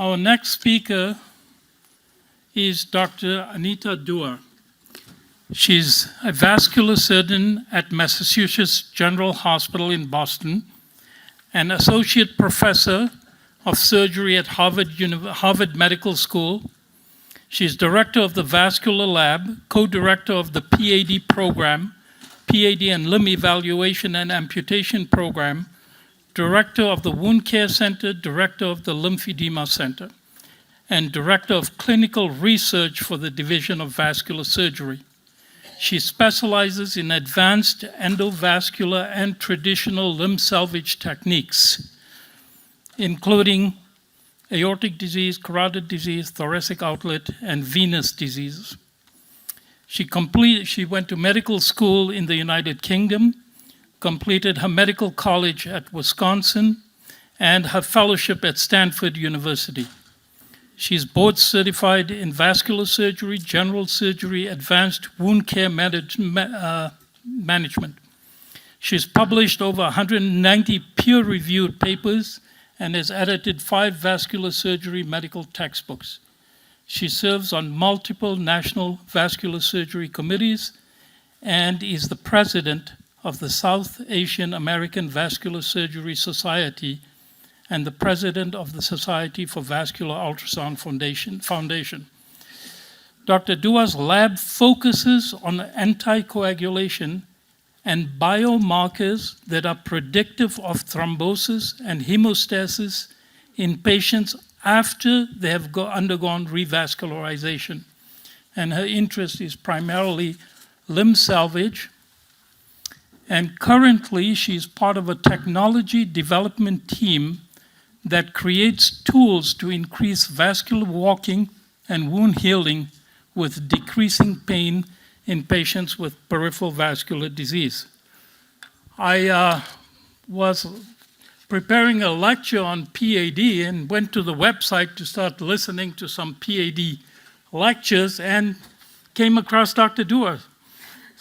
Our next speaker is Dr. Anahita Dua. She's a vascular surgeon at Massachusetts General Hospital in Boston, an associate professor of surgery at Harvard Medical School. She's director of the vascular lab, co-director of the PAD program, PAD and limb evaluation and amputation program, director of the Wound Care Center, director of the Lymphedema Center, and director of clinical research for the Division of Vascular Surgery. She specializes in advanced endovascular and traditional limb salvage techniques, including aortic disease, carotid disease, thoracic outlet, and venous diseases. She went to medical school in the United Kingdom, completed her medical college at Wisconsin, and her fellowship at Stanford University. She's board certified in vascular surgery, general surgery, advanced wound care management. She's published over 190 peer-reviewed papers and has edited 5 vascular surgery medical textbooks. She serves on multiple national vascular surgery committees and is the president of the South Asian American Vascular Surgery Society and the president of the Society for Vascular Ultrasound Foundation. Dr. Dua's lab focuses on anticoagulation and biomarkers that are predictive of thrombosis and hemostasis in patients after they have undergone revascularization. And her interest is primarily limb salvage. And currently, she's part of a technology development team that creates tools to increase vascular walking and wound healing with decreasing pain in patients with peripheral vascular disease. I was preparing a lecture on PAD and went to the website to start listening to some PAD lectures and came across Dr. Dua.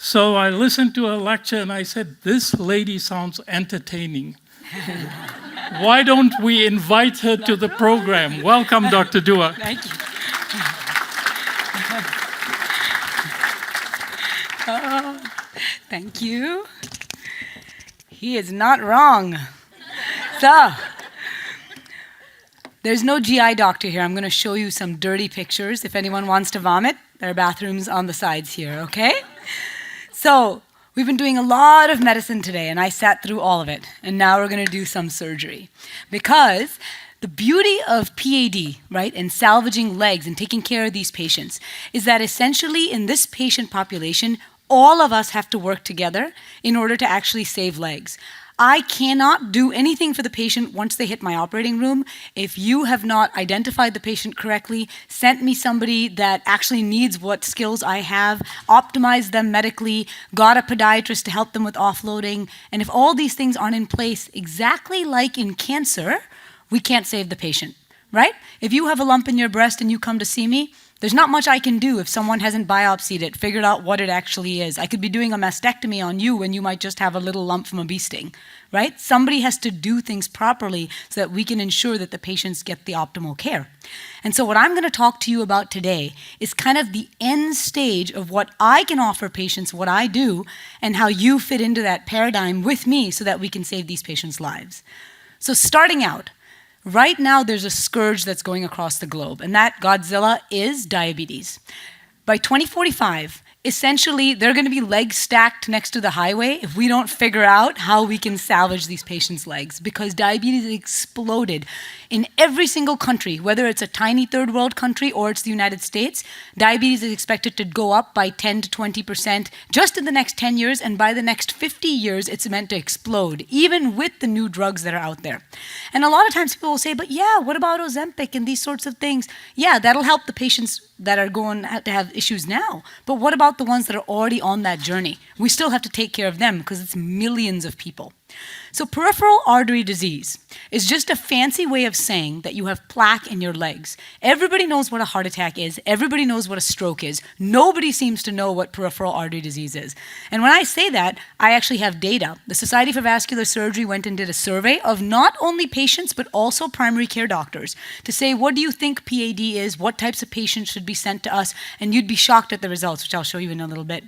So I listened to her lecture and I said, this lady sounds entertaining. Why don't we invite her to the program? Welcome, Dr. Dua. Thank you. Thank you. He is not wrong. So, there's no GI doctor here. I'm going to show you some dirty pictures. If anyone wants to vomit, there are bathrooms on the sides here, okay? So, we've been doing a lot of medicine today, and I sat through all of it. And now we're going to do some surgery. Because the beauty of PAD, right, and salvaging legs and taking care of these patients is that essentially in this patient population, all of us have to work together in order to actually save legs. I cannot do anything for the patient once they hit my operating room if you have not identified the patient correctly, sent me somebody that actually needs what skills I have, optimized them medically, got a podiatrist to help them with offloading, and if all these things aren't in place, exactly like in cancer, we can't save the patient, right? If you have a lump in your breast and you come to see me, there's not much I can do if someone hasn't biopsied it, figured out what it actually is. I could be doing a mastectomy on you when you might just have a little lump from a bee sting, right? Somebody has to do things properly so that we can ensure that the patients get the optimal care. And so what I'm going to talk to you about today is kind of the end stage of what I can offer patients, what I do, and how you fit into that paradigm with me so that we can save these patients' lives. So starting out, right now, there's a scourge that's going across the globe, and that Godzilla is diabetes. By 2045, essentially, they're going to be legs stacked next to the highway if we don't figure out how we can salvage these patients' legs, because diabetes exploded in every single country, whether it's a tiny third world country or it's the United States. Diabetes is expected to go up by 10 to 20% just in the next 10 years, and by the next 50 years, it's meant to explode, even with the new drugs that are out there. And a lot of times people will say, but yeah, what about Ozempic and these sorts of things? Yeah, that'll help the patients that are going to have issues now. But what about the ones that are already on that journey? We still have to take care of them because it's millions of people. So peripheral artery disease is just a fancy way of saying that you have plaque in your legs. Everybody knows what a heart attack is. Everybody knows what a stroke is. Nobody seems to know what peripheral artery disease is. And when I say that, I actually have data. The Society for Vascular Surgery went and did a survey of not only patients, but also primary care doctors to say, what do you think PAD is? What types of patients should be sent to us? And you'd be shocked at the results, which I'll show you in a little bit.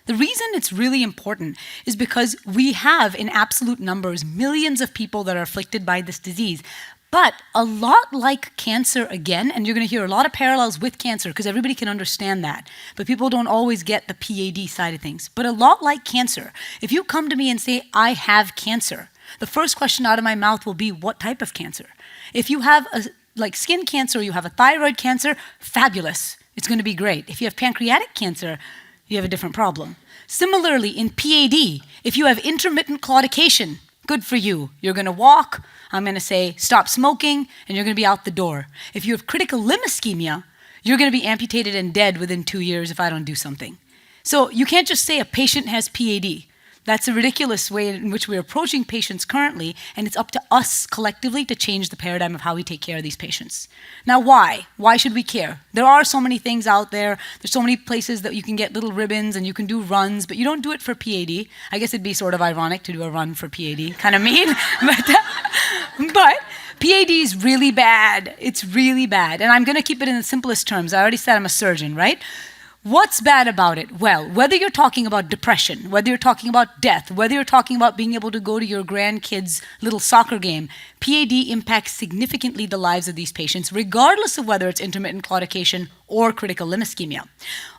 The reason it's really important is because we have, in absolute numbers, millions of people that are afflicted by this disease. But a lot like cancer again, and you're going to hear a lot of parallels with cancer because everybody can understand that, but people don't always get the PAD side of things. But a lot like cancer, if you come to me and say, I have cancer, the first question out of my mouth will be, what type of cancer? If you have like skin cancer, or you have a thyroid cancer, fabulous. It's going to be great. If you have pancreatic cancer, you have a different problem. Similarly, in PAD, if you have intermittent claudication, good for you. You're going to walk, I'm going to say stop smoking, and you're going to be out the door. If you have critical limb ischemia, you're going to be amputated and dead within 2 years if I don't do something. So you can't just say a patient has PAD. That's a ridiculous way in which we're approaching patients currently, and it's up to us collectively to change the paradigm of how we take care of these patients. Now, why? Why should we care? There are so many things out there. There's so many places that you can get little ribbons and you can do runs, but you don't do it for PAD. I guess it'd be sort of ironic to do a run for PAD, kind of mean. But PAD is really bad. It's really bad. And I'm going to keep it in the simplest terms. I already said I'm a surgeon, right? What's bad about it? Well, whether you're talking about depression, whether you're talking about death, whether you're talking about being able to go to your grandkids' little soccer game, PAD impacts significantly the lives of these patients, regardless of whether it's intermittent claudication or critical limb ischemia.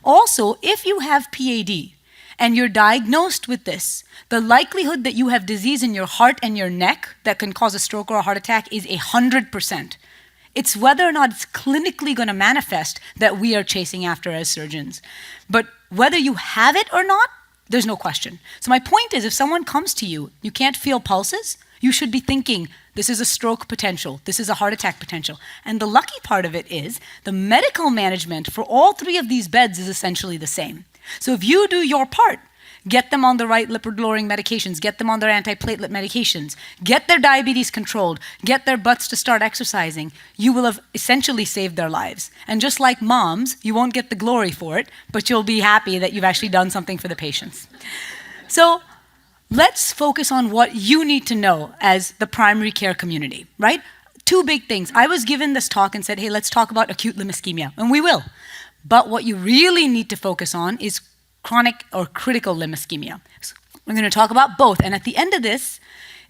Also, if you have PAD and you're diagnosed with this, the likelihood that you have disease in your heart and your neck that can cause a stroke or a heart attack is 100%. It's whether or not it's clinically going to manifest that we are chasing after as surgeons. But whether you have it or not, there's no question. So my point is, if someone comes to you, you can't feel pulses, you should be thinking, this is a stroke potential, this is a heart attack potential. And the lucky part of it is, the medical management for all three of these beds is essentially the same. So if you do your part, get them on the right lipid-lowering medications, get them on their antiplatelet medications, get their diabetes controlled, get their butts to start exercising, you will have essentially saved their lives. And just like moms, you won't get the glory for it, but you'll be happy that you've actually done something for the patients. So let's focus on what you need to know as the primary care community, right? Two big things. I was given this talk and said, hey, let's talk about acute limb ischemia, and we will. But what you really need to focus on is chronic or critical limb ischemia. So we're going to talk about both. And at the end of this,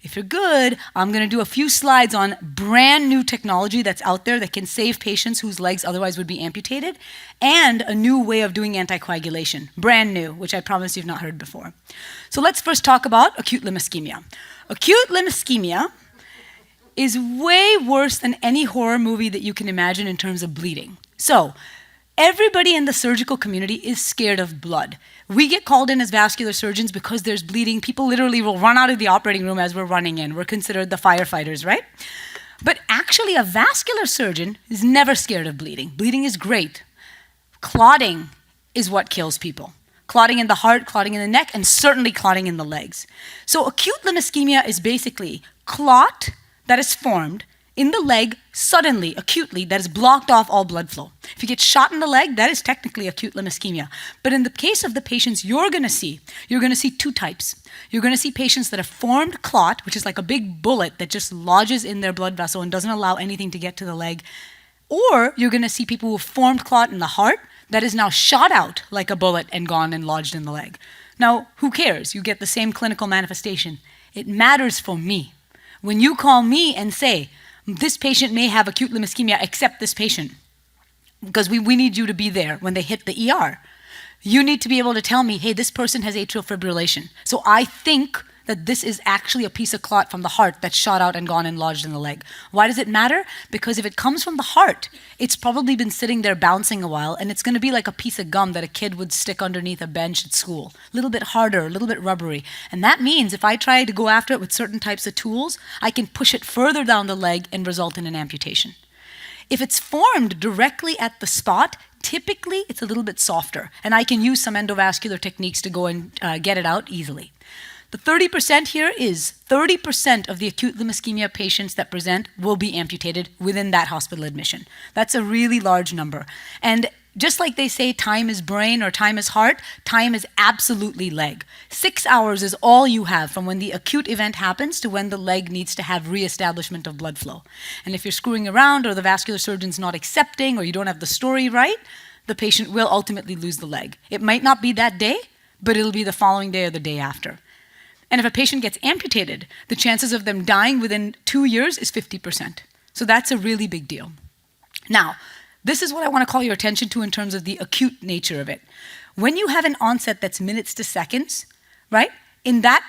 if you're good, I'm going to do a few slides on brand new technology that's out there that can save patients whose legs otherwise would be amputated, and a new way of doing anticoagulation, brand new, which I promise you've not heard before. So let's first talk about acute limb ischemia. Acute limb ischemia is way worse than any horror movie that you can imagine in terms of bleeding. So everybody in the surgical community is scared of blood. We get called in as vascular surgeons because there's bleeding. People literally will run out of the operating room as we're running in. We're considered the firefighters, right? But actually, a vascular surgeon is never scared of bleeding. Bleeding is great. Clotting is what kills people. Clotting in the heart, clotting in the neck, and certainly clotting in the legs. So acute limb ischemia is basically clot that is formed in the leg suddenly, acutely, that has blocked off all blood flow. If you get shot in the leg, that is technically acute limb ischemia. But in the case of the patients you're going to see two types. You're going to see patients that have formed clot, which is like a big bullet that just lodges in their blood vessel and doesn't allow anything to get to the leg. Or you're going to see people who have formed clot in the heart that is now shot out like a bullet and gone and lodged in the leg. Now, who cares? You get the same clinical manifestation. It matters for me. When you call me and say, this patient may have acute limb ischemia, except this patient, because we need you to be there when they hit the ER. You need to be able to tell me, hey, this person has atrial fibrillation. So I think that this is actually a piece of clot from the heart that's shot out and gone and lodged in the leg. Why does it matter? Because if it comes from the heart, it's probably been sitting there bouncing a while, and it's going to be like a piece of gum that a kid would stick underneath a bench at school. A little bit harder, a little bit rubbery. And that means if I try to go after it with certain types of tools, I can push it further down the leg and result in an amputation. If it's formed directly at the spot, typically it's a little bit softer, and I can use some endovascular techniques to go and get it out easily. The 30% here is 30% of the acute limb ischemia patients that present will be amputated within that hospital admission. That's a really large number. And just like they say time is brain or time is heart, time is absolutely leg. 6 hours is all you have from when the acute event happens to when the leg needs to have reestablishment of blood flow. And if you're screwing around or the vascular surgeon's not accepting or you don't have the story right, the patient will ultimately lose the leg. It might not be that day, but it'll be the following day or the day after. And if a patient gets amputated, the chances of them dying within 2 years is 50%. So that's a really big deal. Now, this is what I want to call your attention to in terms of the acute nature of it. When you have an onset that's minutes to seconds, right? In that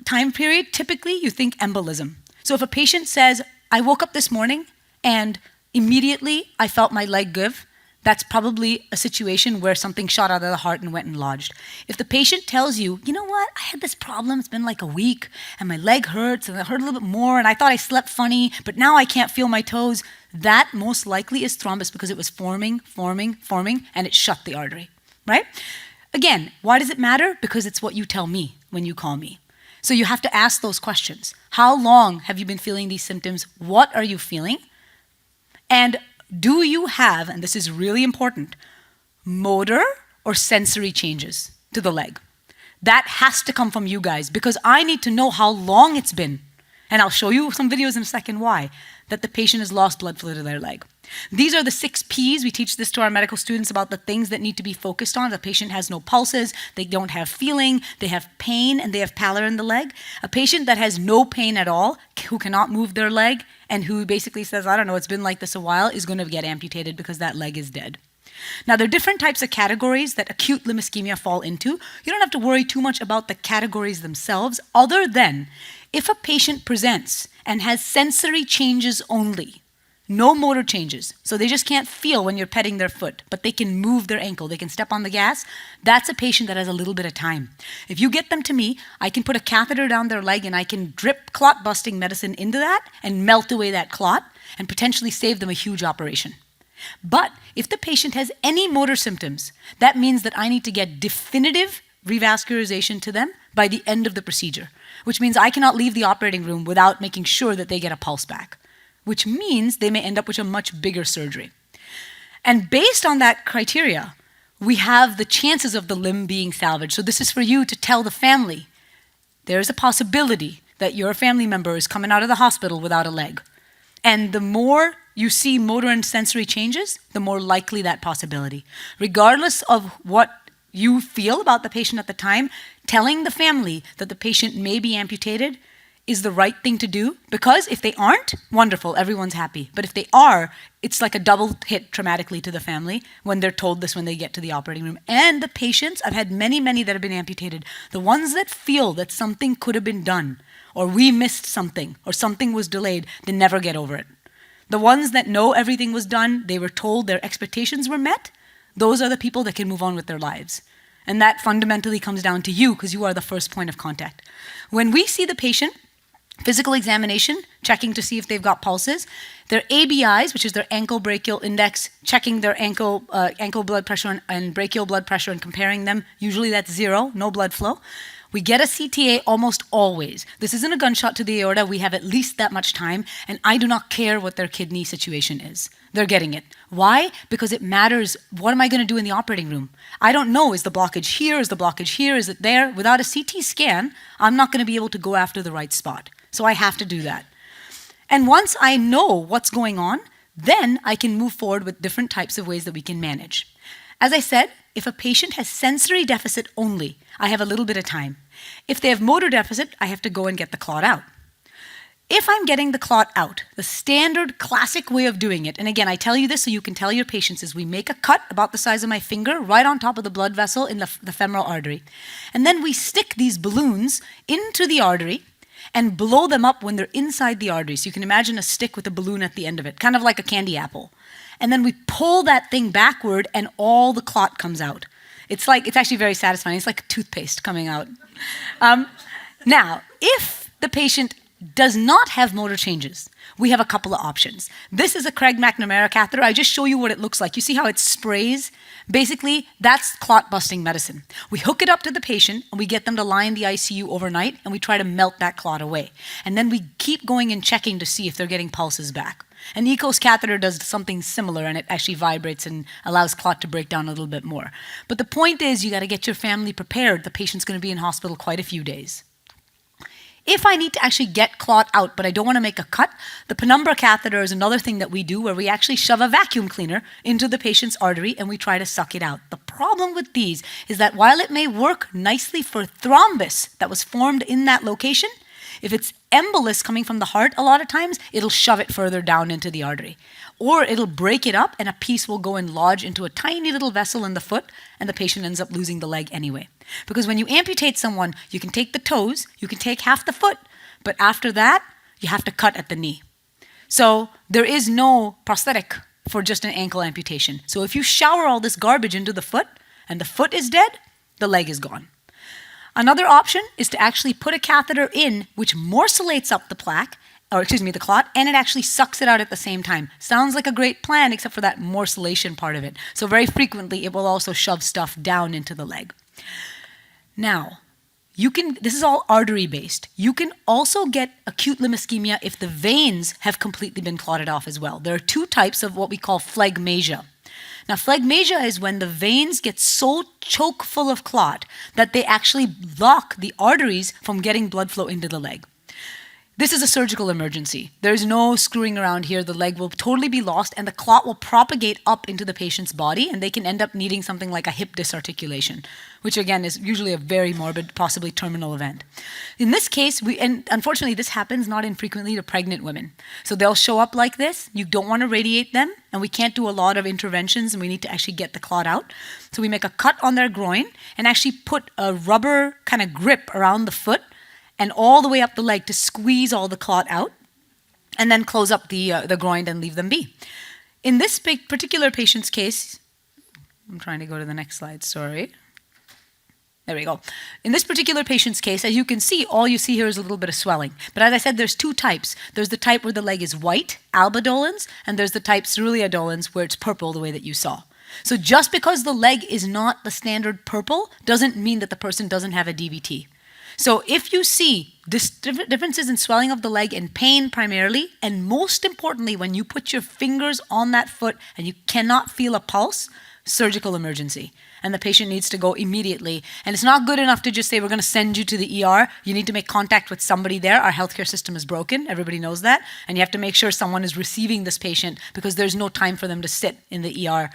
time period, typically you think embolism. So if a patient says, I woke up this morning and immediately I felt my leg give, that's probably a situation where something shot out of the heart and went and lodged. If the patient tells you, you know what, I had this problem, it's been like a week, and my leg hurts, and it hurt a little bit more, and I thought I slept funny, but now I can't feel my toes, that most likely is thrombus because it was forming, and it shut the artery, right? Again, why does it matter? Because it's what you tell me when you call me. So you have to ask those questions. How long have you been feeling these symptoms? What are you feeling? And do you have, and this is really important, motor or sensory changes to the leg? That has to come from you guys because I need to know how long it's been, and I'll show you some videos in a second why, that the patient has lost blood flow to their leg. These are the 6 Ps. We teach this to our medical students about the things that need to be focused on. The patient has no pulses, they don't have feeling, they have pain, and they have pallor in the leg. A patient that has no pain at all, who cannot move their leg, and who basically says, I don't know, it's been like this a while, is going to get amputated because that leg is dead. Now, there are different types of categories that acute limb ischemia fall into. You don't have to worry too much about the categories themselves, other than if a patient presents and has sensory changes only, no motor changes, so they just can't feel when you're petting their foot, but they can move their ankle, they can step on the gas, that's a patient that has a little bit of time. If you get them to me, I can put a catheter down their leg and I can drip clot-busting medicine into that and melt away that clot and potentially save them a huge operation. But if the patient has any motor symptoms, that means that I need to get definitive revascularization to them by the end of the procedure, which means I cannot leave the operating room without making sure that they get a pulse back, which means they may end up with a much bigger surgery. And based on that criteria, we have the chances of the limb being salvaged. So this is for you to tell the family, there's a possibility that your family member is coming out of the hospital without a leg. And the more you see motor and sensory changes, the more likely that possibility. Regardless of what you feel about the patient at the time, telling the family that the patient may be amputated is the right thing to do, because if they aren't, wonderful, everyone's happy. But if they are, it's like a double hit traumatically to the family when they're told this when they get to the operating room. And the patients, I've had many that have been amputated, the ones that feel that something could have been done, or we missed something, or something was delayed, they never get over it. The ones that know everything was done, they were told their expectations were met, those are the people that can move on with their lives. And that fundamentally comes down to you, because you are the first point of contact. When we see the patient, physical examination, checking to see if they've got pulses, their ABIs, which is their ankle brachial index, checking their ankle blood pressure and brachial blood pressure and comparing them, usually that's 0, no blood flow. We get a CTA almost always. This isn't a gunshot to the aorta. We have at least that much time, and I do not care what their kidney situation is. They're getting it. Why? Because it matters. What am I going to do in the operating room? I don't know. Is the blockage here? Is the blockage here? Is it there? Without a CT scan, I'm not going to be able to go after the right spot. So I have to do that. And once I know what's going on, then I can move forward with different types of ways that we can manage. As I said, if a patient has sensory deficit only, I have a little bit of time. If they have motor deficit, I have to go and get the clot out. If I'm getting the clot out, the standard classic way of doing it, and again, I tell you this so you can tell your patients, is we make a cut about the size of my finger right on top of the blood vessel in the femoral artery. And then we stick these balloons into the artery and blow them up when they're inside the artery. So you can imagine a stick with a balloon at the end of it, kind of like a candy apple. And then we pull that thing backward and all the clot comes out. It's actually very satisfying. It's like toothpaste coming out. Now, if the patient does not have motor changes, we have a couple of options. This is a Craig McNamara catheter. I just show you what it looks like. You see how it sprays? Basically, that's clot-busting medicine. We hook it up to the patient, and we get them to lie in the ICU overnight, and we try to melt that clot away. And then we keep going and checking to see if they're getting pulses back. An ECOS catheter does something similar, and it actually vibrates and allows clot to break down a little bit more. But the point is, you got to get your family prepared. The patient's going to be in hospital quite a few days. If I need to actually get clot out, but I don't want to make a cut, the penumbra catheter is another thing that we do where we actually shove a vacuum cleaner into the patient's artery and we try to suck it out. The problem with these is that while it may work nicely for thrombus that was formed in that location, if it's embolus coming from the heart, a lot of times, it'll shove it further down into the artery. Or it'll break it up and a piece will go and lodge into a tiny little vessel in the foot and the patient ends up losing the leg anyway. Because when you amputate someone, you can take the toes, you can take half the foot, but after that, you have to cut at the knee. So there is no prosthetic for just an ankle amputation. So if you shower all this garbage into the foot and the foot is dead, the leg is gone. Another option is to actually put a catheter in which morcellates up the the clot, and it actually sucks it out at the same time. Sounds like a great plan, except for that morcellation part of it. So very frequently, it will also shove stuff down into the leg. Now, this is all artery-based. You can also get acute limb ischemia if the veins have completely been clotted off as well. There are two types of what we call phlegmasia. Now, phlegmasia is when the veins get so choke full of clot that they actually block the arteries from getting blood flow into the leg. This is a surgical emergency. There's no screwing around here. The leg will totally be lost and the clot will propagate up into the patient's body and they can end up needing something like a hip disarticulation, which again is usually a very morbid, possibly terminal event. In this case, and unfortunately this happens not infrequently to pregnant women. So they'll show up like this, you don't want to radiate them, and we can't do a lot of interventions and we need to actually get the clot out. So we make a cut on their groin and actually put a rubber kind of grip around the foot and all the way up the leg to squeeze all the clot out, and then close up the groin and leave them be. In this particular patient's case, I'm trying to go to the next slide, sorry. There we go. In this particular patient's case, as you can see, all you see here is a little bit of swelling. But as I said, there's two types. There's the type where the leg is white, albadolens, and there's the type ceruleadolens where it's purple the way that you saw. So just because the leg is not the standard purple doesn't mean that the person doesn't have a DVT. So if you see differences in swelling of the leg and pain primarily, and most importantly, when you put your fingers on that foot and you cannot feel a pulse, surgical emergency. And the patient needs to go immediately. And it's not good enough to just say, we're going to send you to the ER. You need to make contact with somebody there. Our healthcare system is broken. Everybody knows that. And you have to make sure someone is receiving this patient because there's no time for them to sit in the ER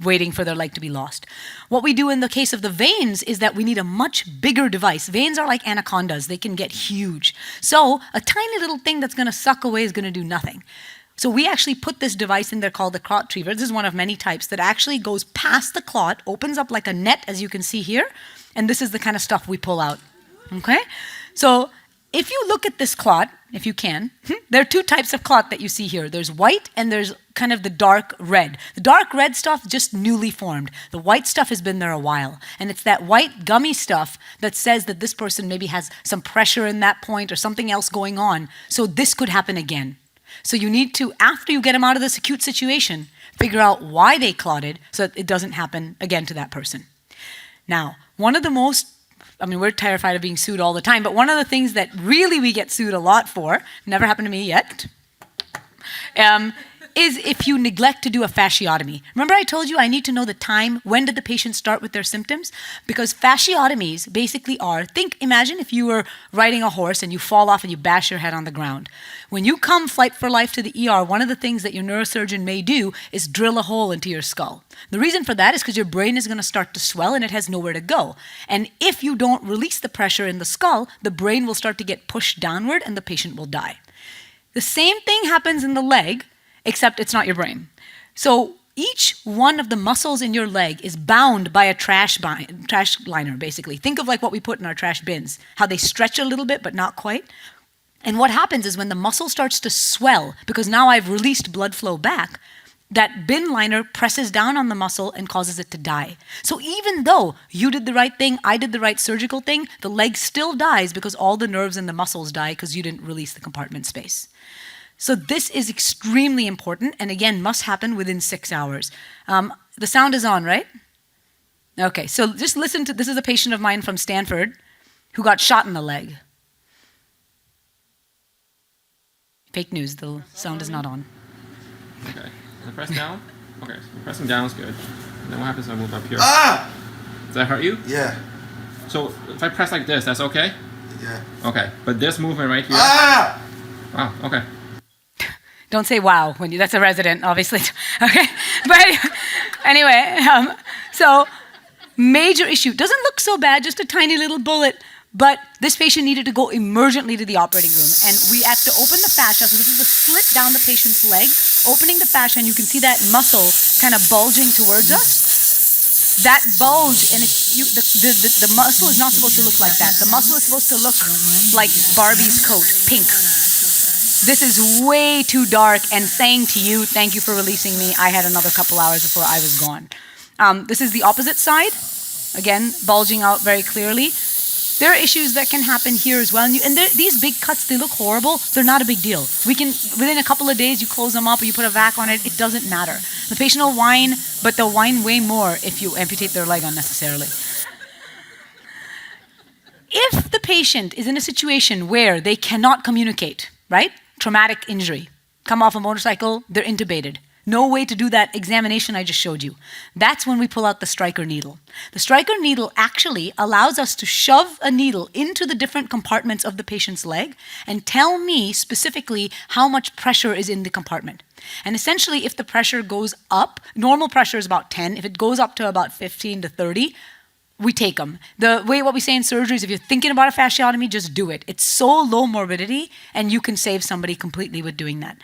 waiting for their leg to be lost. What we do in the case of the veins is that we need a much bigger device. Veins are like anacondas. They can get huge. So a tiny little thing that's going to suck away is going to do nothing. So we actually put this device in there called the clot retriever. This is one of many types that actually goes past the clot, opens up like a net, as you can see here, and this is the kind of stuff we pull out. Okay? So if you look at this clot, if you can, there are two types of clot that you see here. There's white and there's kind of the dark red. The dark red stuff just newly formed. The white stuff has been there a while. And it's that white gummy stuff that says that this person maybe has some pressure in that point or something else going on. So this could happen again. So you need to, after you get them out of this acute situation, figure out why they clotted so that it doesn't happen again to that person. Now, one of the most, we're terrified of being sued all the time, but one of the things that really we get sued a lot for, never happened to me yet, is if you neglect to do a fasciotomy. Remember I told you I need to know the time, when did the patient start with their symptoms? Because fasciotomies basically are, imagine if you were riding a horse and you fall off and you bash your head on the ground. When you come flight for life to the ER, one of the things that your neurosurgeon may do is drill a hole into your skull. The reason for that is because your brain is going to start to swell and it has nowhere to go. And if you don't release the pressure in the skull, the brain will start to get pushed downward and the patient will die. The same thing happens in the leg, except it's not your brain. So each one of the muscles in your leg is bound by a trash liner, basically. Think of like what we put in our trash bins, how they stretch a little bit, but not quite. And what happens is when the muscle starts to swell, because now I've released blood flow back, that bin liner presses down on the muscle and causes it to die. So even though you did the right thing, I did the right surgical thing, the leg still dies because all the nerves and the muscles die because you didn't release the compartment space. So this is extremely important, and again, must happen within 6 hours. The sound is on, right? Okay, so just listen to, this is a patient of mine from Stanford who got shot in the leg. Fake news, the sound is not on. Okay. I press down? Okay, so pressing down is good. And then what happens if I move up here? Ah! Does that hurt you? Yeah. So if I press like this, that's okay? Yeah. Okay, but this movement right here. Ah! Wow, okay. Don't say wow when you, that's a resident, obviously. Okay, but anyway, so major issue. Doesn't look so bad, just a tiny little bullet. But this patient needed to go emergently to the operating room, and we had to open the fascia. So this is a slit down the patient's leg, opening the fascia, and you can see that muscle kind of bulging towards us. That bulge, and the muscle is not supposed to look like that. The muscle is supposed to look like Barbie's coat, pink. This is way too dark, and saying to you, thank you for releasing me. I had another couple hours before I was gone. This is the opposite side. Again, bulging out very clearly. There are issues that can happen here as well. And these big cuts, they look horrible. They're not a big deal. We can, within a couple of days, you close them up or you put a vac on it. It doesn't matter. The patient will whine, but they'll whine way more if you amputate their leg unnecessarily. If the patient is in a situation where they cannot communicate, right? Traumatic injury, come off a motorcycle, they're intubated. No way to do that examination I just showed you. That's when we pull out the striker needle. The striker needle actually allows us to shove a needle into the different compartments of the patient's leg and tell me specifically how much pressure is in the compartment. And essentially, if the pressure goes up, normal pressure is about 10. If it goes up to about 15 to 30, we take them. The way what we say in surgery is if you're thinking about a fasciotomy, just do it. It's so low morbidity, and you can save somebody completely with doing that.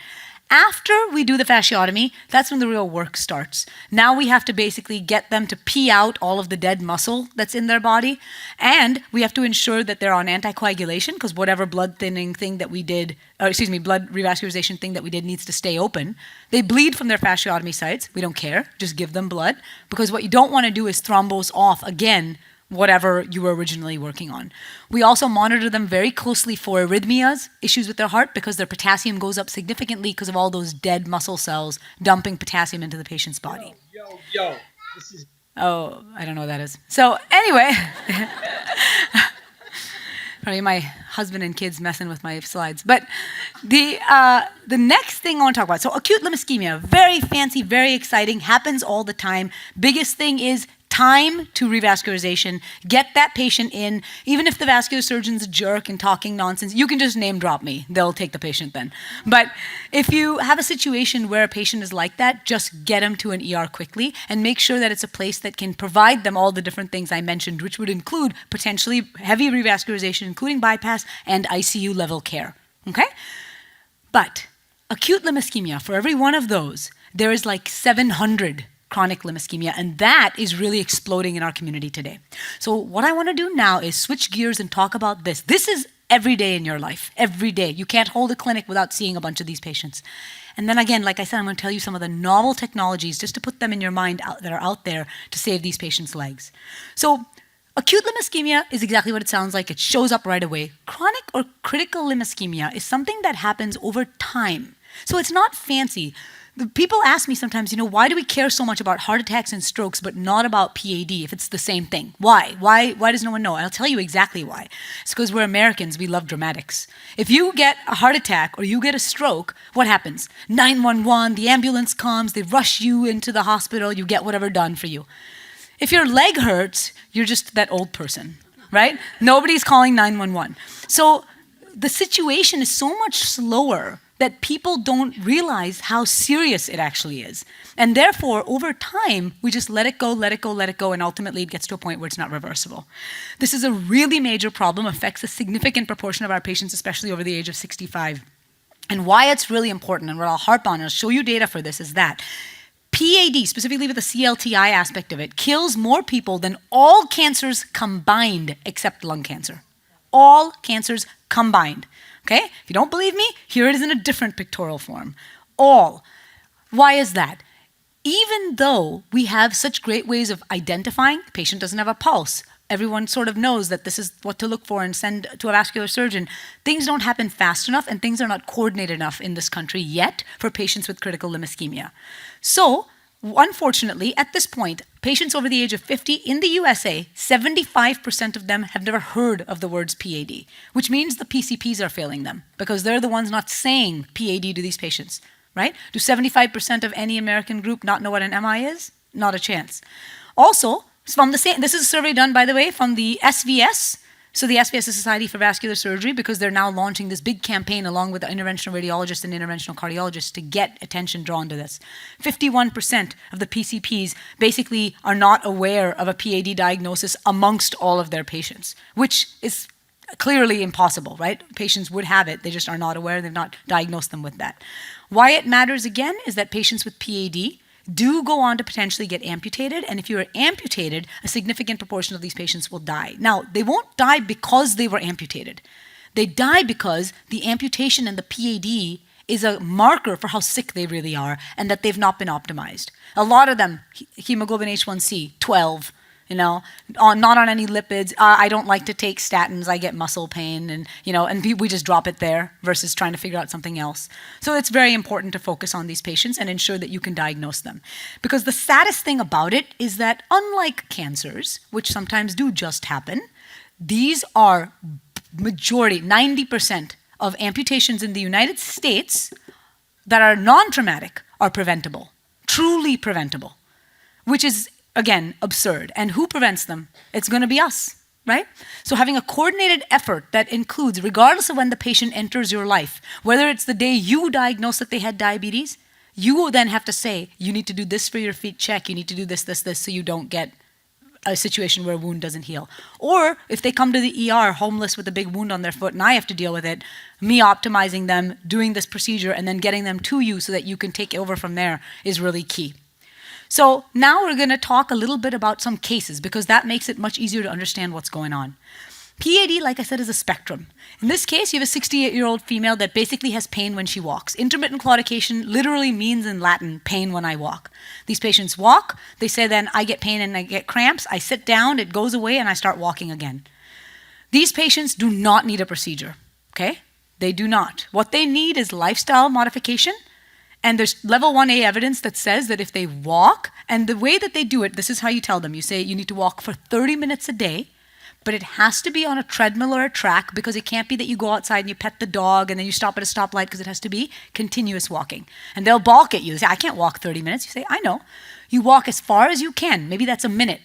After we do the fasciotomy, that's when the real work starts. Now we have to basically get them to pee out all of the dead muscle that's in their body, and we have to ensure that they're on anticoagulation because whatever blood thinning thing that we did, blood revascularization thing that we did needs to stay open. They bleed from their fasciotomy sites. We don't care. Just give them blood because what you don't want to do is thrombose off again whatever you were originally working on. We also monitor them very closely for arrhythmias, issues with their heart, because their potassium goes up significantly because of all those dead muscle cells dumping potassium into the patient's body. Yo. This is... Oh, I don't know what that is. So anyway, probably my husband and kids messing with my slides. But the next thing I want to talk about, so acute limb ischemia, very fancy, very exciting, happens all the time. Biggest thing is time to revascularization. Get that patient in. Even if the vascular surgeon's a jerk and talking nonsense, you can just name drop me. They'll take the patient then. But if you have a situation where a patient is like that, just get them to an ER quickly and make sure that it's a place that can provide them all the different things I mentioned, which would include potentially heavy revascularization, including bypass and ICU level care. Okay? But acute limb ischemia, for every one of those, there is like 700 chronic limb ischemia, and that is really exploding in our community today. So what I want to do now is switch gears and talk about this. This is every day in your life, every day. You can't hold a clinic without seeing a bunch of these patients. And then again, like I said, I'm going to tell you some of the novel technologies just to put them in your mind that are out there to save these patients' legs. So acute limb ischemia is exactly what it sounds like. It shows up right away. Chronic or critical limb ischemia is something that happens over time. So it's not fancy. The people ask me sometimes, why do we care so much about heart attacks and strokes but not about PAD if it's the same thing? Why? Why does no one know? I'll tell you exactly why. It's because we're Americans, we love dramatics. If you get a heart attack or you get a stroke, what happens? 911, the ambulance comes, they rush you into the hospital, you get whatever done for you. If your leg hurts, you're just that old person, right? Nobody's calling 911. So the situation is so much slower that people don't realize how serious it actually is. And therefore, over time, we just let it go, and ultimately it gets to a point where it's not reversible. This is a really major problem, affects a significant proportion of our patients, especially over the age of 65. And why it's really important, and what I'll harp on, and I'll show you data for this, is that PAD, specifically with the CLTI aspect of it, kills more people than all cancers combined except lung cancer. All cancers combined. Okay? If you don't believe me, here it is in a different pictorial form. All. Why is that? even though we have such great ways of identifying, the patient doesn't have a pulse, everyone sort of knows that this is what to look for and send to a vascular surgeon, things don't happen fast enough and things are not coordinated enough in this country yet for patients with critical limb ischemia. So, unfortunately, at this point, patients over the age of 50 in the USA, 75% of them have never heard of the words PAD, which means the PCPs are failing them because they're the ones not saying PAD to these patients, right? Do 75% of any American group not know what an MI is? Not a chance. Also, from the same, this is a survey done, by the way, from the SVS. So the SVS is Society for Vascular Surgery, because they're now launching this big campaign along with the interventional radiologists and interventional cardiologists to get attention drawn to this. 51% of the PCPs basically are not aware of a PAD diagnosis amongst all of their patients, which is clearly impossible, right? Patients would have it, they just are not aware, they've not diagnosed them with that. Why it matters again is that patients with PAD do go on to potentially get amputated, and if you are amputated, a significant proportion of these patients will die. Now, they won't die because they were amputated. They die because the amputation and the PAD is a marker for how sick they really are and that they've not been optimized. A lot of them, hemoglobin H1C, 12, not on any lipids. I don't like to take statins. I get muscle pain, and we just drop it there versus trying to figure out something else. So it's very important to focus on these patients and ensure that you can diagnose them. Because the saddest thing about it is that unlike cancers, which sometimes do just happen, these are majority, 90% of amputations in the United States that are non-traumatic are preventable, truly preventable, which is again, absurd. And who prevents them? It's going to be us, right? So having a coordinated effort that includes, regardless of when the patient enters your life, whether it's the day you diagnose that they had diabetes, you will then have to say, you need to do this for your feet check, you need to do this, so you don't get a situation where a wound doesn't heal. Or if they come to the ER homeless with a big wound on their foot and I have to deal with it, me optimizing them, doing this procedure, and then getting them to you so that you can take over from there is really key. So now we're going to talk a little bit about some cases because that makes it much easier to understand what's going on. PAD, like I said, is a spectrum. In this case, you have a 68-year-old female that basically has pain when she walks. Intermittent claudication literally means in Latin, pain when I walk. These patients walk, they say then I get pain and I get cramps, I sit down, it goes away, and I start walking again. These patients do not need a procedure, okay? They do not. What they need is lifestyle modification. And there's level 1A evidence that says that if they walk, and the way that they do it, this is how you tell them. You say you need to walk for 30 minutes a day, but it has to be on a treadmill or a track because it can't be that you go outside and you pet the dog and then you stop at a stoplight because it has to be continuous walking. And they'll balk at you. They say, I can't walk 30 minutes. You say, I know. You walk as far as you can. Maybe that's a minute.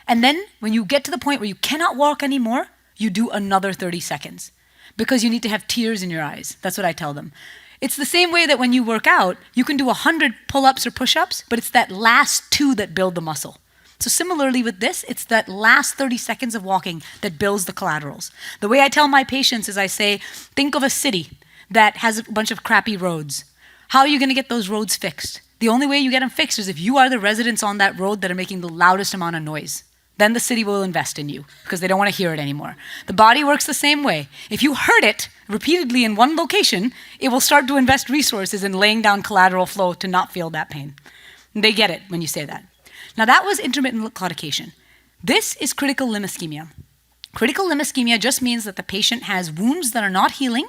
And then when you get to the point where you cannot walk anymore, you do another 30 seconds because you need to have tears in your eyes. That's what I tell them. It's the same way that when you work out, you can do 100 pull-ups or push-ups, but it's that last 2 that build the muscle. So similarly with this, it's that last 30 seconds of walking that builds the collaterals. The way I tell my patients is I say, think of a city that has a bunch of crappy roads. How are you going to get those roads fixed? The only way you get them fixed is if you are the residents on that road that are making the loudest amount of noise. Then the city will invest in you because they don't want to hear it anymore. The body works the same way. If you hurt it repeatedly in one location, it will start to invest resources in laying down collateral flow to not feel that pain. And they get it when you say that. Now that was intermittent claudication. This is critical limb ischemia. Critical limb ischemia just means that the patient has wounds that are not healing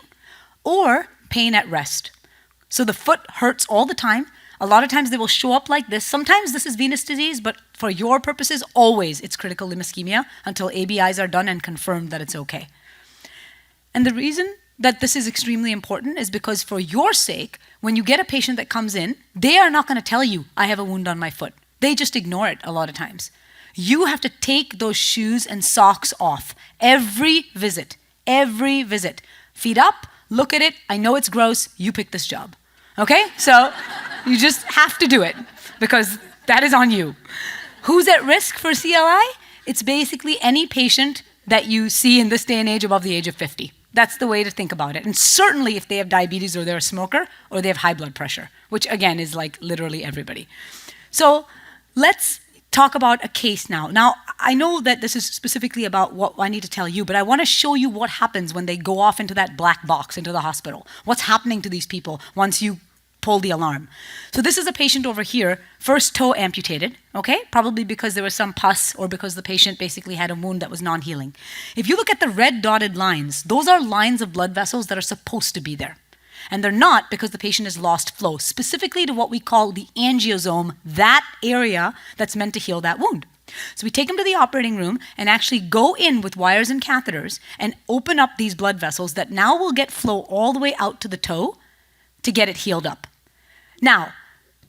or pain at rest. So the foot hurts all the time. A lot of times they will show up like this. Sometimes this is venous disease, but for your purposes, always it's critical limb ischemia until ABIs are done and confirmed that it's okay. And the reason that this is extremely important is because for your sake, when you get a patient that comes in, they are not going to tell you, I have a wound on my foot. They just ignore it a lot of times. You have to take those shoes and socks off every visit, every visit. Feet up, look at it. I know it's gross. You pick this job. Okay? So you just have to do it because that is on you. Who's at risk for CLI? It's basically any patient that you see in this day and age above the age of 50. That's the way to think about it. And certainly if they have diabetes or they're a smoker or they have high blood pressure, which again is like literally everybody. So let's talk about a case now. Now, I know that this is specifically about what I need to tell you, but I want to show you what happens when they go off into that black box, into the hospital. What's happening to these people once you pull the alarm. So this is a patient over here, first toe amputated, okay? Probably because there was some pus or because the patient basically had a wound that was non-healing. If you look at the red dotted lines, those are lines of blood vessels that are supposed to be there. And they're not because the patient has lost flow, specifically to what we call the angiosome, that area that's meant to heal that wound. So we take them to the operating room and actually go in with wires and catheters and open up these blood vessels that now will get flow all the way out to the toe to get it healed up. Now,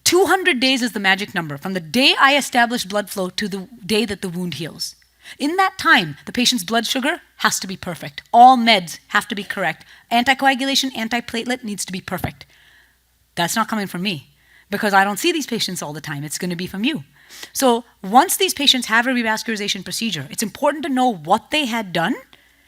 200 days is the magic number from the day I establish blood flow to the day that the wound heals. In that time, the patient's blood sugar has to be perfect. All meds have to be correct. Anticoagulation, antiplatelet needs to be perfect. That's not coming from me because I don't see these patients all the time. It's going to be from you. So once these patients have a revascularization procedure, it's important to know what they had done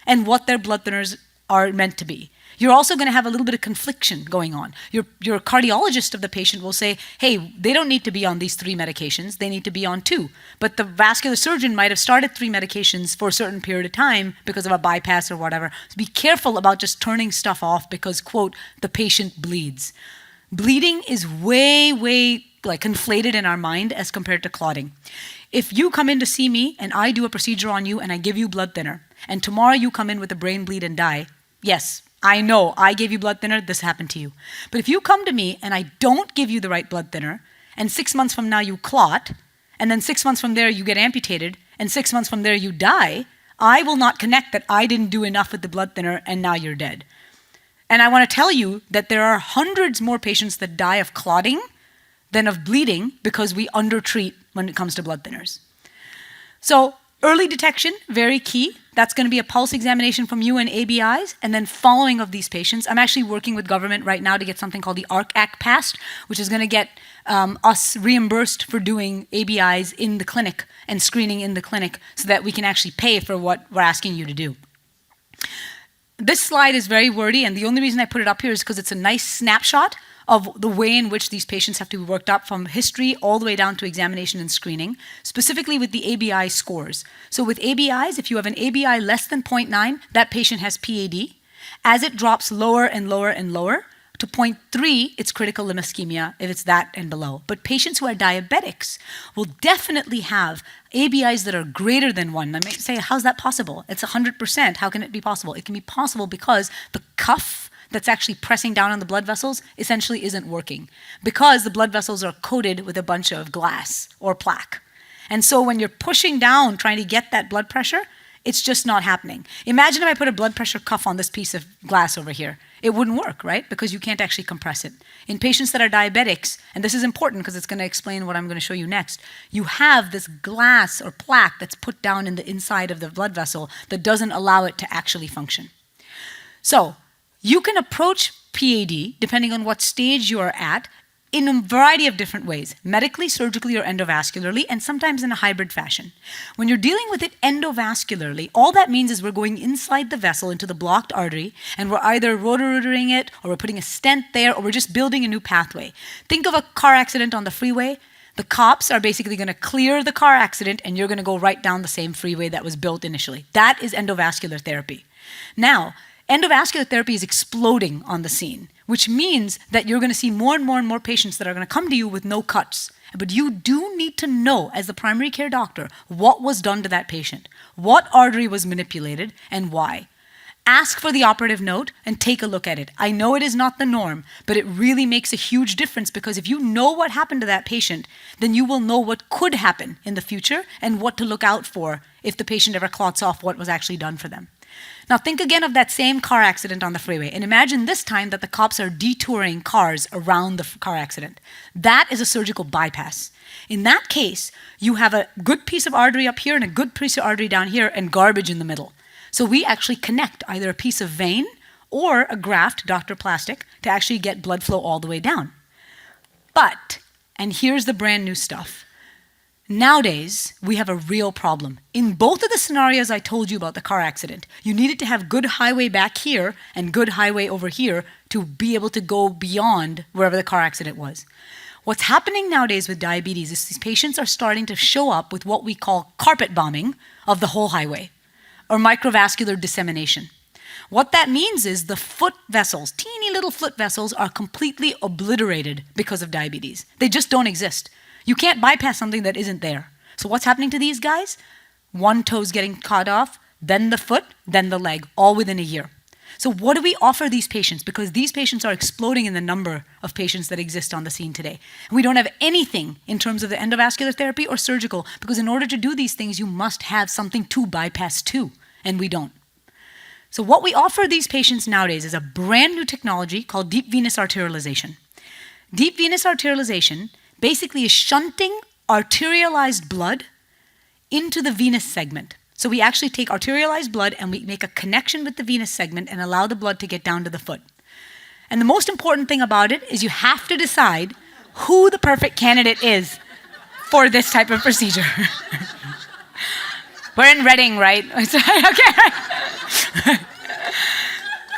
and what their blood thinners are meant to be. You're also going to have a little bit of confliction going on. Your cardiologist of the patient will say, hey, they don't need to be on these 3 medications, they need to be on 2. But the vascular surgeon might have started 3 medications for a certain period of time because of a bypass or whatever. So be careful about just turning stuff off because, quote, the patient bleeds. Bleeding is way, way like conflated in our mind as compared to clotting. If you come in to see me and I do a procedure on you and I give you blood thinner, and tomorrow you come in with a brain bleed and die, yes, I know I gave you blood thinner, this happened to you. But if you come to me and I don't give you the right blood thinner, and 6 months from now you clot, and then 6 months from there you get amputated, and 6 months from there you die, I will not connect that I didn't do enough with the blood thinner and now you're dead. And I want to tell you that there are hundreds more patients that die of clotting than of bleeding because we undertreat when it comes to blood thinners. So early detection, very key. That's going to be a pulse examination from you and ABIs, and then following of these patients. I'm actually working with government right now to get something called the ARC Act passed, which is going to get us reimbursed for doing ABIs in the clinic and screening in the clinic so that we can actually pay for what we're asking you to do. This slide is very wordy, and the only reason I put it up here is because it's a nice snapshot of the way in which these patients have to be worked up from history all the way down to examination and screening, specifically with the ABI scores. So with ABIs, if you have an ABI less than 0.9, that patient has PAD. As it drops lower and lower and lower, to 0.3, it's critical limb ischemia if it's that and below. But patients who are diabetics will definitely have ABIs that are greater than 1. I may say, how's that possible? It's 100%. How can it be possible? It can be possible because the cuff that's actually pressing down on the blood vessels essentially isn't working because the blood vessels are coated with a bunch of glass or plaque. And so when you're pushing down trying to get that blood pressure, it's just not happening. Imagine if I put a blood pressure cuff on this piece of glass over here. It wouldn't work, right? Because you can't actually compress it. In patients that are diabetics, and this is important because it's going to explain what I'm going to show you next, you have this glass or plaque that's put down in the inside of the blood vessel that doesn't allow it to actually function. So you can approach PAD, depending on what stage you are at, in a variety of different ways, medically, surgically, or endovascularly, and sometimes in a hybrid fashion. When you're dealing with it endovascularly, all that means is we're going inside the vessel into the blocked artery, and we're either rotor-rooting it, or we're putting a stent there, or we're just building a new pathway. Think of a car accident on the freeway. The cops are basically going to clear the car accident, and you're going to go right down the same freeway that was built initially. That is endovascular therapy. Now, endovascular therapy is exploding on the scene, which means that you're going to see more and more and more patients that are going to come to you with no cuts. But you do need to know, as the primary care doctor, what was done to that patient, what artery was manipulated, and why. Ask for the operative note and take a look at it. I know it is not the norm, but it really makes a huge difference because if you know what happened to that patient, then you will know what could happen in the future and what to look out for if the patient ever clots off what was actually done for them. Now think again of that same car accident on the freeway and imagine this time that the cops are detouring cars around the car accident. That is a surgical bypass. In that case, you have a good piece of artery up here and a good piece of artery down here and garbage in the middle. So we actually connect either a piece of vein or a graft, Dr. Plastic, to actually get blood flow all the way down. But, and here's the brand new stuff, nowadays, we have a real problem. In both of the scenarios I told you about the car accident, you needed to have good highway back here and good highway over here to be able to go beyond wherever the car accident was. What's happening nowadays with diabetes is these patients are starting to show up with what we call carpet bombing of the whole highway, or microvascular dissemination. What that means is the foot vessels, teeny little foot vessels, are completely obliterated because of diabetes. They just don't exist. You can't bypass something that isn't there. So what's happening to these guys? One toe's getting cut off, then the foot, then the leg, all within a year. So what do we offer these patients? Because these patients are exploding in the number of patients that exist on the scene today. And we don't have anything in terms of the endovascular therapy or surgical, because in order to do these things, you must have something to bypass too, and we don't. So what we offer these patients nowadays is a brand new technology called deep venous arterialization. Deep venous arterialization basically is shunting arterialized blood into the venous segment. So we actually take arterialized blood and we make a connection with the venous segment and allow the blood to get down to the foot. And the most important thing about it is you have to decide who the perfect candidate is for this type of procedure. We're in Reading, right? Okay.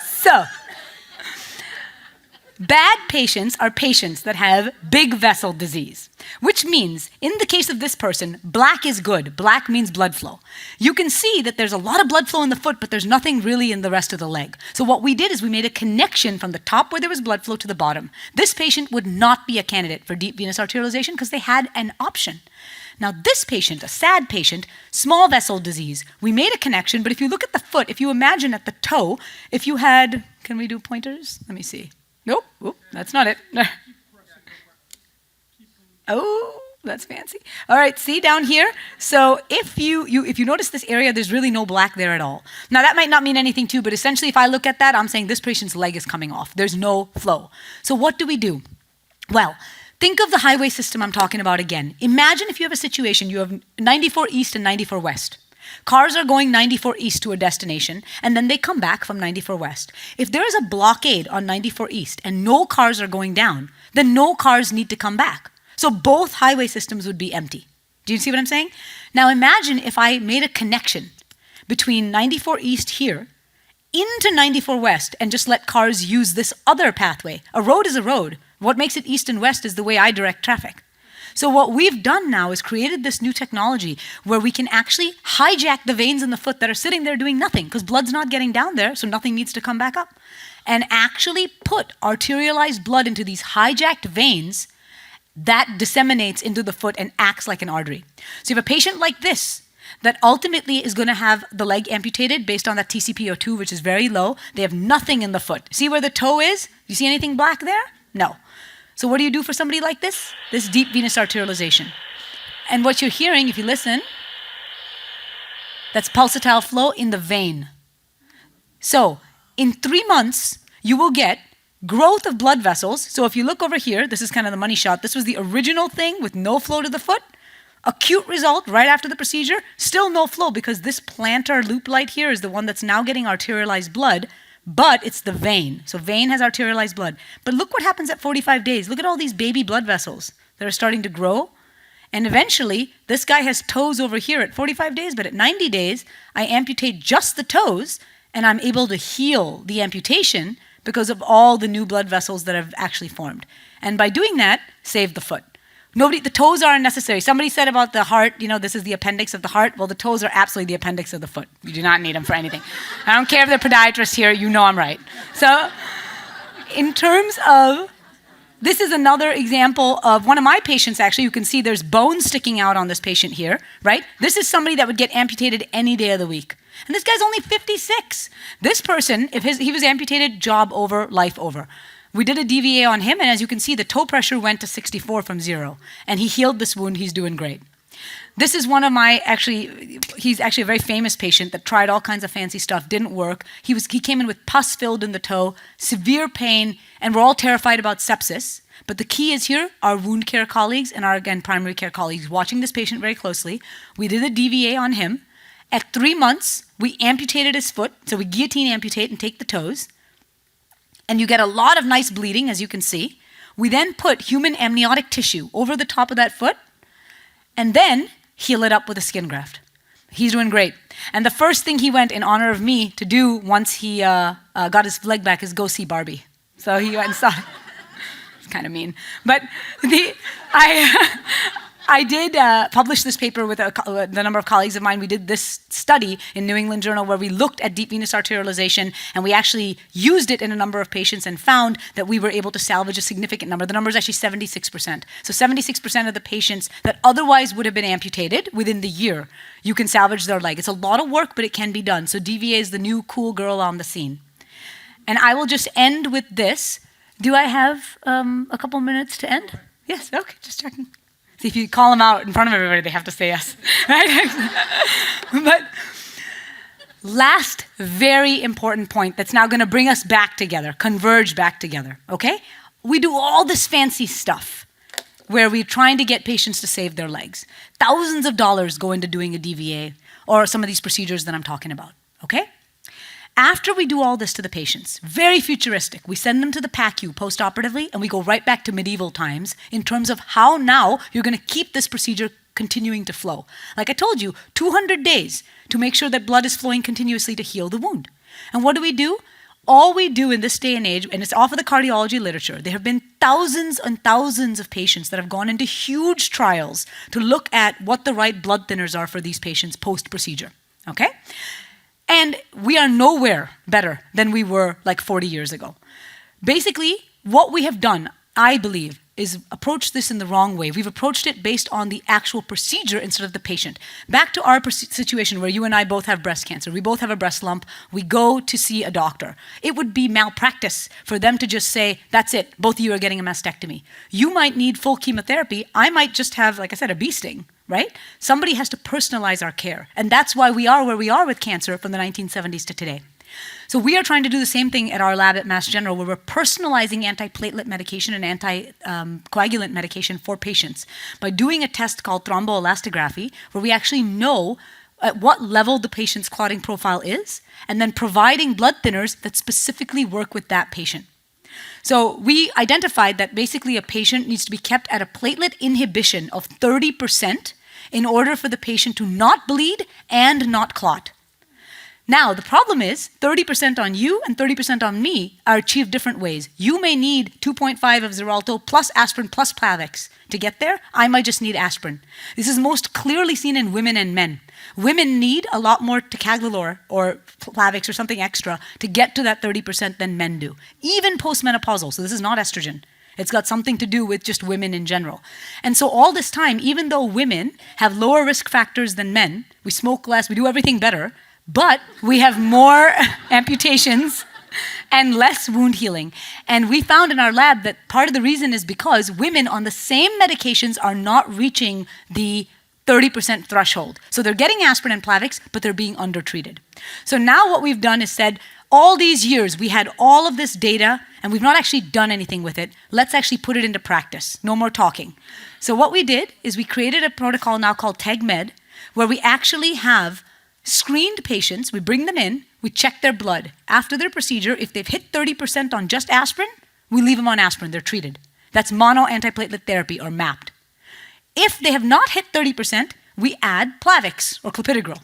So, bad patients are patients that have big vessel disease, which means, in the case of this person, black is good. Black means blood flow. You can see that there's a lot of blood flow in the foot, but there's nothing really in the rest of the leg. So what we did is we made a connection from the top where there was blood flow to the bottom. This patient would not be a candidate for deep venous arterialization because they had an option. Now this patient, a sad patient, small vessel disease, we made a connection, but if you look at the foot, if you imagine at the toe, if you had, can we do pointers? Let me see. Nope, oop, that's not it. Oh, that's fancy. All right, see down here? So if you notice this area, there's really no black there at all. Now that might not mean anything to you, but essentially if I look at that, I'm saying this patient's leg is coming off. There's no flow. So what do we do? Well, think of the highway system I'm talking about again. Imagine if you have a situation, you have 94 East and 94 West. Cars are going 94 East to a destination, and then they come back from 94 West. If there is a blockade on 94 East and no cars are going down, then no cars need to come back. So both highway systems would be empty. Do you see what I'm saying? Now imagine if I made a connection between 94 East here into 94 West and just let cars use this other pathway. A road is a road. What makes it East and West is the way I direct traffic. So what we've done now is created this new technology where we can actually hijack the veins in the foot that are sitting there doing nothing because blood's not getting down there, so nothing needs to come back up, and actually put arterialized blood into these hijacked veins that disseminates into the foot and acts like an artery. So you have a patient like this that ultimately is going to have the leg amputated based on that TCPO2, which is very low. They have nothing in the foot. See where the toe is? Do you see anything black there? No. So what do you do for somebody like this? This deep venous arterialization. And what you're hearing, if you listen, that's pulsatile flow in the vein. So in 3 months, you will get growth of blood vessels. So if you look over here, this is kind of the money shot. This was the original thing with no flow to the foot. Acute result right after the procedure, still no flow because this plantar loop light here is the one that's now getting arterialized blood, but it's the vein. So vein has arterialized blood. But look what happens at 45 days. Look at all these baby blood vessels that are starting to grow. And eventually, this guy has toes over here at 45 days, but at 90 days, I amputate just the toes, and I'm able to heal the amputation because of all the new blood vessels that have actually formed. And by doing that, save the foot. The toes are unnecessary. Somebody said about the heart, this is the appendix of the heart. Well, the toes are absolutely the appendix of the foot. You do not need them for anything. I don't care if they're podiatrists here, I'm right. So in terms of, this is another example of one of my patients, actually. You can see there's bone sticking out on this patient here, right? This is somebody that would get amputated any day of the week. And this guy's only 56. This person, if he was amputated, job over, life over. We did a DVA on him, and as you can see, the toe pressure went to 64 from 0. And he healed this wound. He's doing great. This is one of my, he's actually a very famous patient that tried all kinds of fancy stuff, didn't work. He came in with pus filled in the toe, severe pain, and we're all terrified about sepsis. But the key is here, our wound care colleagues and our, again, primary care colleagues watching this patient very closely. We did a DVA on him. At 3 months, we amputated his foot. So we guillotine amputate and take the toes. And you get a lot of nice bleeding, as you can see. We then put human amniotic tissue over the top of that foot and then heal it up with a skin graft. He's doing great. And the first thing he went in honor of me to do once he got his leg back is go see Barbie. So he went and saw it. It's kind of mean. But I did publish this paper with the number of colleagues of mine. We did this study in New England Journal where we looked at deep venous arterialization, and we actually used it in a number of patients and found that we were able to salvage a significant number. The number is actually 76%. So 76% of the patients that otherwise would have been amputated within the year, you can salvage their leg. It's a lot of work, but it can be done. So DVA is the new cool girl on the scene. And I will just end with this. Do I have a couple minutes to end? Yes, okay, just checking. See, if you call them out in front of everybody, they have to say yes. Right? But last very important point that's now going to bring us back together, converge back together, okay? We do all this fancy stuff where we're trying to get patients to save their legs. Thousands of dollars go into doing a DVA or some of these procedures that I'm talking about, okay? After we do all this to the patients, very futuristic, we send them to the PACU postoperatively, and we go right back to medieval times in terms of how now you're going to keep this procedure continuing to flow. Like I told you, 200 days to make sure that blood is flowing continuously to heal the wound. And what do? All we do in this day and age, and it's off of the cardiology literature, there have been thousands and thousands of patients that have gone into huge trials to look at what the right blood thinners are for these patients post-procedure, okay? And we are nowhere better than we were like 40 years ago. Basically, what we have done, I believe, is approach this in the wrong way. We've approached it based on the actual procedure instead of the patient. Back to our situation where you and I both have breast cancer. We both have a breast lump. We go to see a doctor. It would be malpractice for them to just say, that's it, both of you are getting a mastectomy. You might need full chemotherapy. I might just have, like I said, a bee sting. Right? Somebody has to personalize our care. And that's why we are where we are with cancer from the 1970s to today. So we are trying to do the same thing at our lab at Mass General, where we're personalizing antiplatelet medication and anticoagulant medication for patients by doing a test called thromboelastography, where we actually know at what level the patient's clotting profile is, and then providing blood thinners that specifically work with that patient. So we identified that basically a patient needs to be kept at a platelet inhibition of 30% in order for the patient to not bleed and not clot. Now, the problem is 30% on you and 30% on me are achieved different ways. You may need 2.5 of Xarelto plus aspirin plus Plavix to get there. I might just need aspirin. This is most clearly seen in women and men. Women need a lot more ticagrelor or Plavix or something extra to get to that 30% than men do, even postmenopausal. So this is not estrogen. It's got something to do with just women in general. And so all this time, even though women have lower risk factors than men, we smoke less, we do everything better, but we have more amputations and less wound healing. And we found in our lab that part of the reason is because women on the same medications are not reaching the 30% threshold. So they're getting aspirin and Plavix, but they're being undertreated. So now what we've done is said, all these years we had all of this data and we've not actually done anything with it. Let's actually put it into practice. No more talking. So what we did is we created a protocol now called TEG-Med, where we actually have screened patients, we bring them in, we check their blood. After their procedure, if they've hit 30% on just aspirin, we leave them on aspirin, they're treated. That's mono antiplatelet therapy, or MAPT. If they have not hit 30%, we add Plavix or clopidogrel.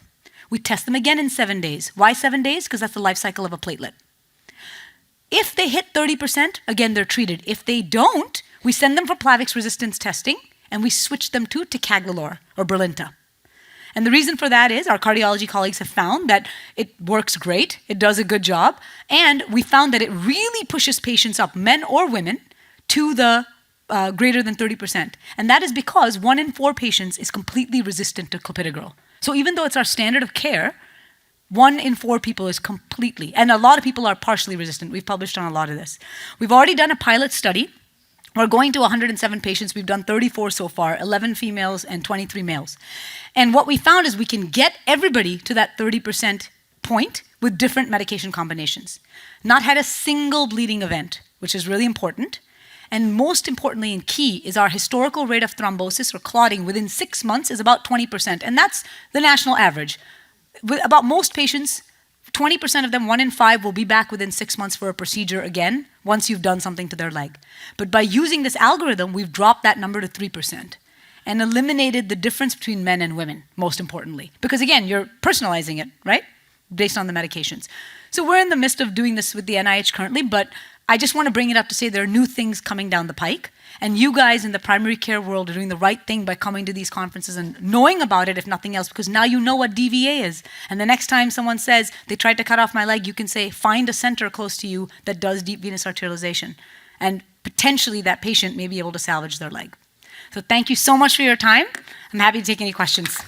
We test them again in 7 days. Why 7 days? Because that's the life cycle of a platelet. If they hit 30%, again, they're treated. If they don't, we send them for Plavix resistance testing, and we switch them to ticagrelor or Brilinta. And the reason for that is our cardiology colleagues have found that it works great, it does a good job, and we found that it really pushes patients up, men or women, to the greater than 30%. And that is because 1 in 4 patients is completely resistant to clopidogrel. So even though it's our standard of care, 1 in 4 people is completely, and a lot of people are partially resistant. We've published on a lot of this. We've already done a pilot study. We're going to 107 patients. We've done 34 so far, 11 females and 23 males. And what we found is we can get everybody to that 30% point with different medication combinations. Not had a single bleeding event, which is really important. And most importantly and key is our historical rate of thrombosis or clotting within 6 months is about 20%. And that's the national average. With about most patients, 20% of them, 1 in 5, will be back within 6 months for a procedure again, once you've done something to their leg. But by using this algorithm, we've dropped that number to 3% and eliminated the difference between men and women, most importantly. Because again, you're personalizing it, right? Based on the medications. So we're in the midst of doing this with the NIH currently, but I just want to bring it up to say there are new things coming down the pike. And you guys in the primary care world are doing the right thing by coming to these conferences and knowing about it, if nothing else, because now you know what DVA is. And the next time someone says, they tried to cut off my leg, you can say, find a center close to you that does deep venous arterialization. And potentially that patient may be able to salvage their leg. So thank you so much for your time. I'm happy to take any questions.